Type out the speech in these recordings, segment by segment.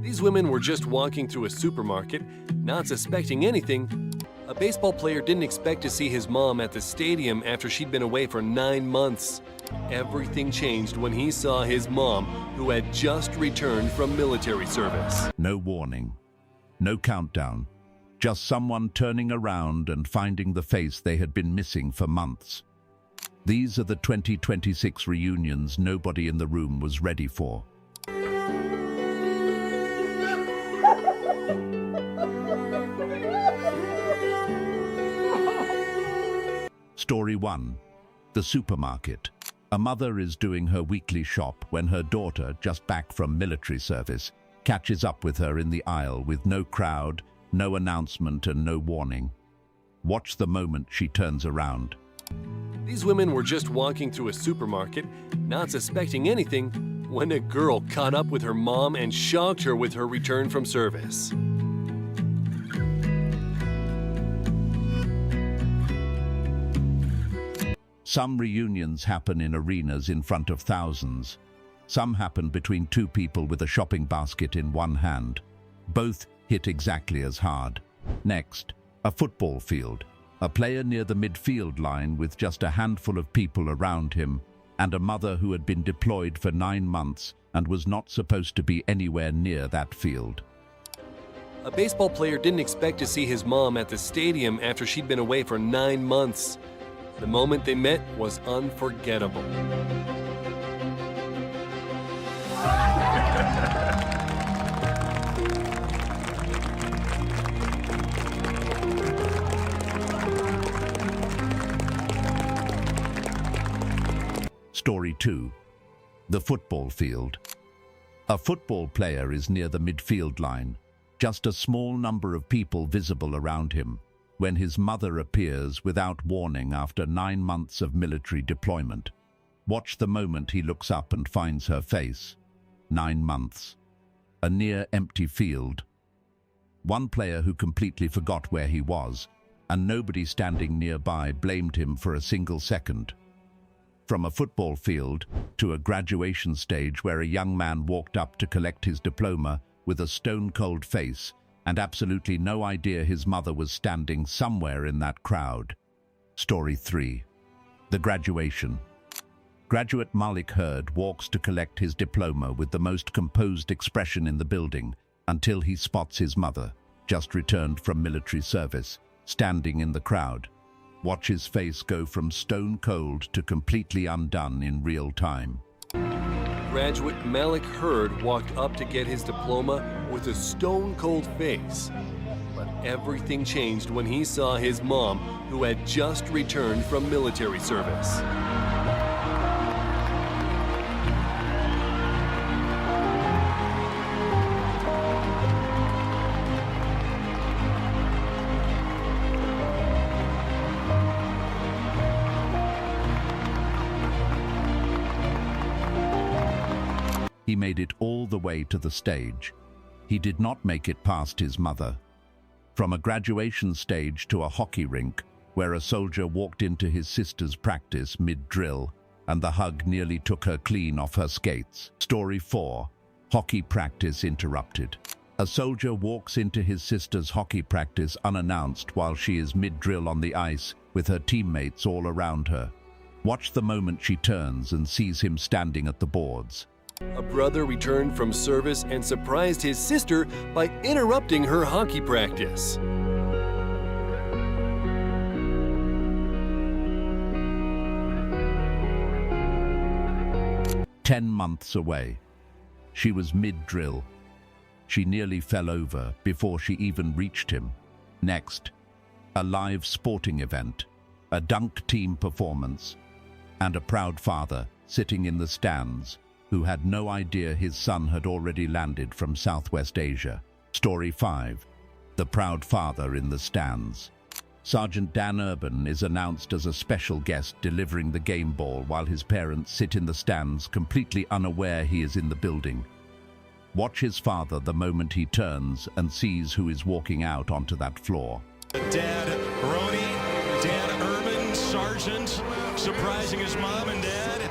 These women were just walking through a supermarket, not suspecting anything. A baseball player didn't expect to see his mom at the stadium after she'd been away for 9 months. Everything changed when he saw his mom, who had just returned from military service. No warning, no countdown, just someone turning around and finding the face they had been missing for months. These are the 2026 reunions nobody in the room was ready for. Story 1. The supermarket. A mother is doing her weekly shop when her daughter, just back from military service, catches up with her in the aisle with no crowd, no announcement and no warning. Watch the moment she turns around. These women were just walking through a supermarket, not suspecting anything, when a girl caught up with her mom and shocked her with her return from service. Some reunions happen in arenas in front of thousands. Some happen between two people with a shopping basket in one hand. Both hit exactly as hard. Next, a football field. A player near the midfield line with just a handful of people around him, and a mother who had been deployed for 9 months and was not supposed to be anywhere near that field. A baseball player didn't expect to see his mom at the stadium after she'd been away for 9 months. The moment they met was unforgettable. Story 2. The football field. A football player is near the midfield line, just a small number of people visible around him, when his mother appears without warning after 9 months of military deployment. Watch the moment he looks up and finds her face. 9 months. A near empty field. One player who completely forgot where he was, and nobody standing nearby blamed him for a single second. From a football field to a graduation stage where a young man walked up to collect his diploma with a stone-cold face and absolutely no idea his mother was standing somewhere in that crowd. Story 3. The graduation. Graduate Malik Hurd walks to collect his diploma with the most composed expression in the building until he spots his mother, just returned from military service, standing in the crowd. Watch his face go from stone cold to completely undone in real time. Graduate Malik Hurd walked up to get his diploma with a stone-cold face. But everything changed when he saw his mom, who had just returned from military service. He made it all the way to the stage. He did not make it past his mother. From a graduation stage to a hockey rink, where a soldier walked into his sister's practice mid-drill, and the hug nearly took her clean off her skates. Story 4. Hockey practice interrupted. A soldier walks into his sister's hockey practice unannounced while she is mid-drill on the ice with her teammates all around her. Watch the moment she turns and sees him standing at the boards. A brother returned from service and surprised his sister by interrupting her hockey practice. "10 months away. She was mid-drill. She nearly fell over before she even reached him. Next, a live sporting event, a dunk team performance, and a proud father sitting in the stands who had no idea his son had already landed from Southwest Asia. Story 5. The proud father in the stands. Sergeant Dan Urban is announced as a special guest delivering the game ball while his parents sit in the stands completely unaware he is in the building. Watch his father the moment he turns and sees who is walking out onto that floor. Dad Roney, Dan Urban, Sergeant, surprising his mom and dad.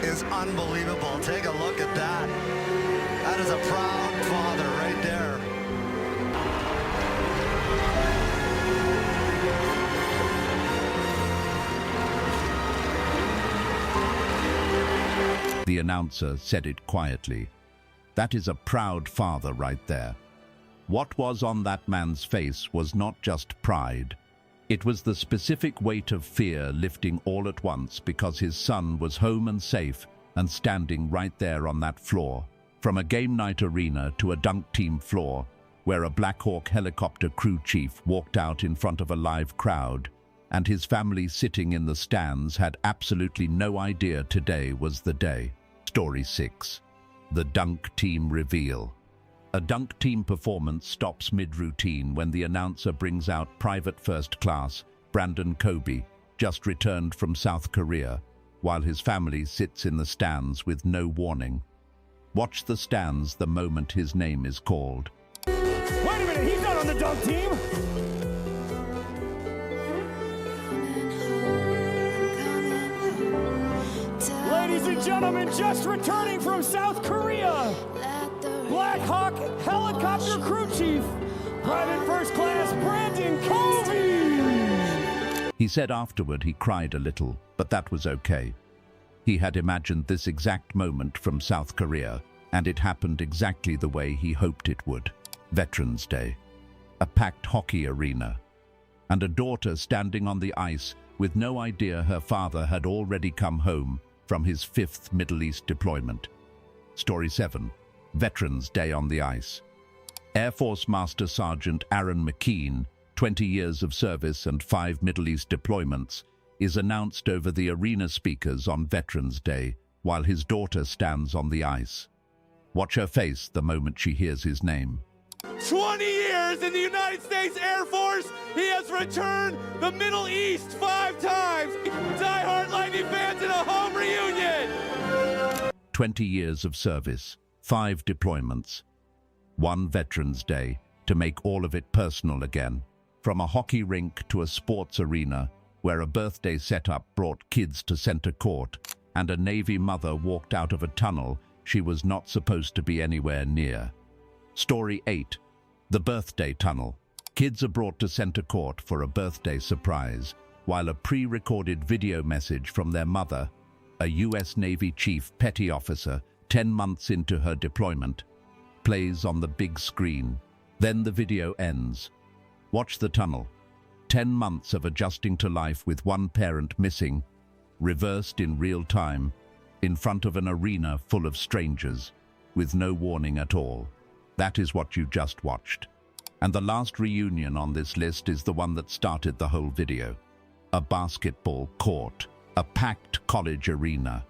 Is unbelievable. Take a look at that. That is a proud The announcer said it quietly. That is a proud father right there. What was on that man's face was not just pride. It was the specific weight of fear lifting all at once because his son was home and safe and standing right there on that floor. From a game night arena to a dunk team floor, where a Black Hawk helicopter crew chief walked out in front of a live crowd, and his family sitting in the stands had absolutely no idea today was the day. Story 6. The dunk team reveal. A dunk team performance stops mid-routine when the announcer brings out Private First Class Brandon Kobe, just returned from South Korea, while his family sits in the stands with no warning. Watch the stands the moment his name is called. Wait a minute, he's not on the dunk team! Ladies and gentlemen, just returning from South Korea, Black Hawk helicopter crew chief, Private First Class Brandon Kobe! He said afterward he cried a little, but that was okay. He had imagined this exact moment from South Korea, and it happened exactly the way he hoped it would. Veterans Day. A packed hockey arena. And a daughter standing on the ice with no idea her father had already come home from his 5th Middle East deployment. Story 7. Veterans Day on the ice. Air Force Master Sergeant Aaron McKean, 20 years of service and 5 Middle East deployments, is announced over the arena speakers on Veterans Day while his daughter stands on the ice. Watch her face the moment she hears his name. 20 years in the United States Air Force, he has returned the Middle East 5 times. Die Hard Lightning fans in a home reunion. 20 years of service, 5 deployments, 1 Veterans Day to make all of it personal again. From a hockey rink to a sports arena where a birthday setup brought kids to center court and a Navy mother walked out of a tunnel she was not supposed to be anywhere near. Story 8. The birthday tunnel. Kids are brought to center court for a birthday surprise, while a pre-recorded video message from their mother, a U.S. Navy chief petty officer 10 months into her deployment, plays on the big screen. Then the video ends. Watch the tunnel. 10 months of adjusting to life with one parent missing, reversed in real time, in front of an arena full of strangers, with no warning at all. That is what you just watched. And the last reunion on this list is the one that started the whole video. A basketball court, a packed college arena,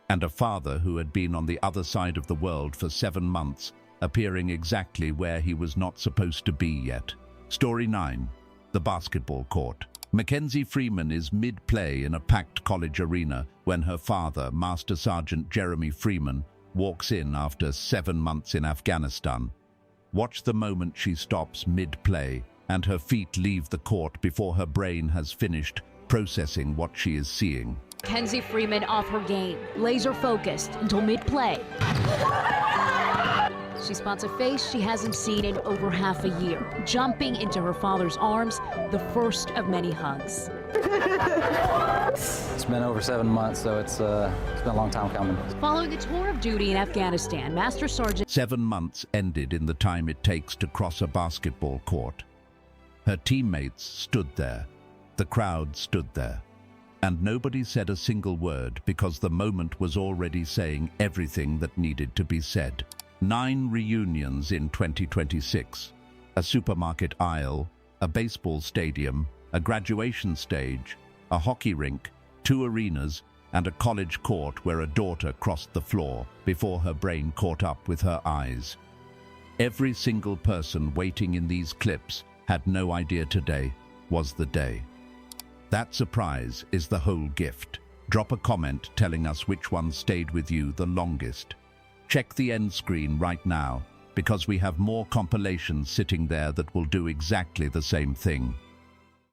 and a father who had been on the other side of the world for 7 months, appearing exactly where he was not supposed to be yet. Story 9. The basketball court. Mackenzie Freeman is mid-play in a packed college arena when her father, Master Sergeant Jeremy Freeman, walks in after 7 months in Afghanistan. Watch the moment she stops mid-play and her feet leave the court before her brain has finished processing what she is seeing. Mackenzie Freeman off her game, laser focused until mid-play. She spots a face she hasn't seen in over half a year, jumping into her father's arms, the first of many hugs. It's been over 7 months, so it's been a long time coming. Following a tour of duty in Afghanistan, Master Sergeant 7 months ended in the time it takes to cross a basketball court. Her teammates stood there. The crowd stood there. And nobody said a single word because the moment was already saying everything that needed to be said. 9 reunions in 2026. A supermarket aisle, a baseball stadium, a graduation stage, a hockey rink, 2 arenas, and a college court where a daughter crossed the floor before her brain caught up with her eyes. Every single person waiting in these clips had no idea today was the day. That surprise is the whole gift. Drop a comment telling us which one stayed with you the longest. Check the end screen right now because we have more compilations sitting there that will do exactly the same thing.